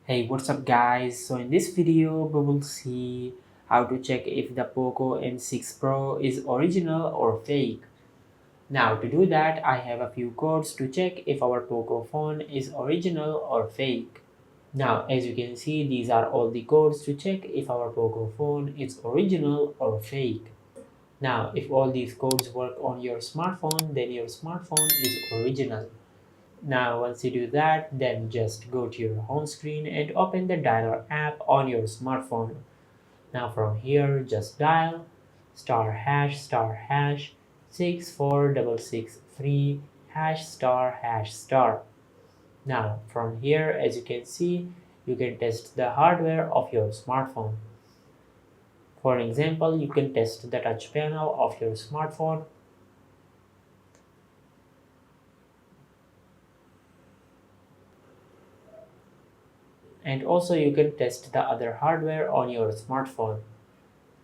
Hey, what's up guys? So in this video we will see how to check if the Poco M6 Pro is original or fake. Now to do that I have a few codes to check if our Poco phone is original or fake. Now as you can see, these are all the codes to check if our Poco phone is original or fake. Now if all these codes work on your smartphone, then your smartphone is original. Now once you do that, then just go to your home screen and open the dialer app on your smartphone. Now from here just dial star hash 64663 hash star. Now from here, as you can see, you can test the hardware of your smartphone. For example, you can test the touch panel of your smartphone. And also you can test the other hardware on your smartphone.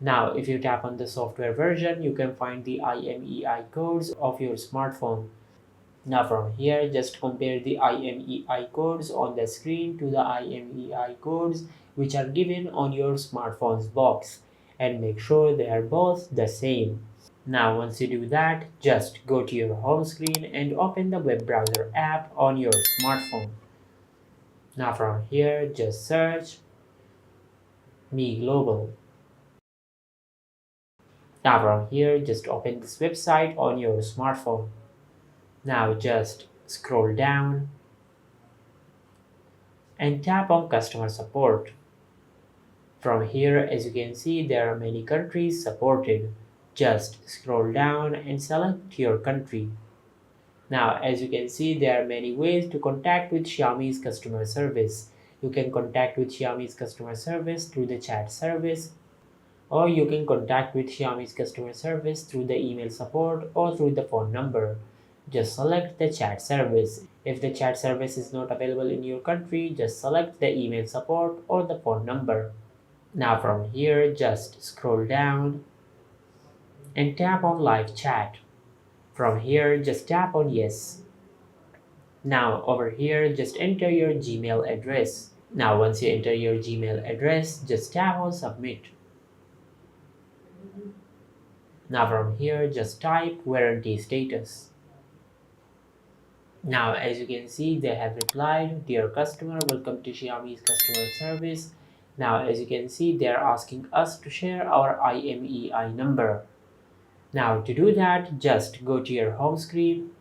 Now if you tap on the software version, you can find the IMEI codes of your smartphone. Now from here just compare the IMEI codes on the screen to the IMEI codes which are given on your smartphone's box, and make sure they are both the same. Now once you do that, just go to your home screen and open the web browser app on your smartphone. Now from here just search Mi Global. Now from here just open this website on your smartphone. Now just scroll down and tap on customer support. From here, as you can see, there are many countries supported. Just scroll down and select your country. Now as you can see, there are many ways to contact with Xiaomi's customer service. You can contact with Xiaomi's customer service through the chat service, or you can contact with Xiaomi's customer service through the email support or through the phone number. Just select the chat service. If the chat service is not available in your country, just select the email support or the phone number. Now from here, just scroll down and tap on live chat. From here, just tap on yes. Now over here, just enter your Gmail address. Now once you enter your Gmail address, just tap on submit. Now from here, just type warranty status. Now as you can see, they have replied, "Dear customer, welcome to Xiaomi's customer service." Now as you can see, they are asking us to share our IMEI number. Now to do that, just go to your home screen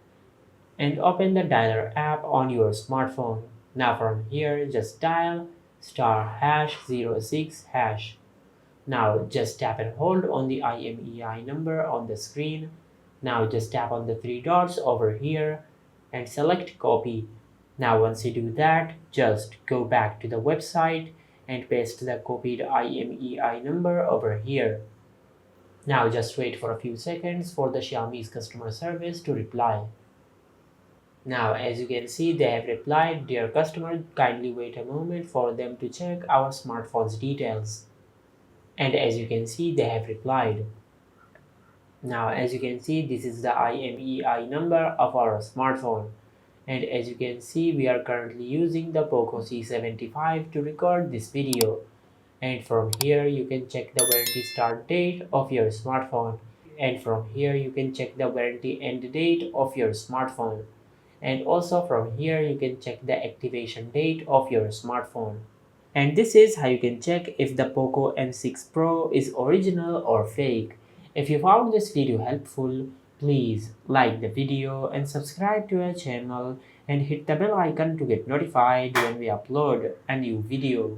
and open the dialer app on your smartphone. Now from here, just dial star hash 06 hash. Now just tap and hold on the IMEI number on the screen. Now just tap on the three dots over here and select copy. Now once you do that, just go back to the website and paste the copied IMEI number over here. Now just wait for a few seconds for the Xiaomi's customer service to reply. Now as you can see, they have replied, "Dear customer, kindly wait a moment for them to check our smartphone's details." And as you can see, they have replied. Now as you can see, this is the IMEI number of our smartphone. And as you can see, we are currently using the Poco C75 to record this video. And from here you can check the warranty start date of your smartphone. And from here you can check the warranty end date of your smartphone. And also from here you can check the activation date of your smartphone. And this is how you can check if the Poco M6 Pro is original or fake. If you found this video helpful, please like the video and subscribe to our channel and hit the bell icon to get notified when we upload a new video.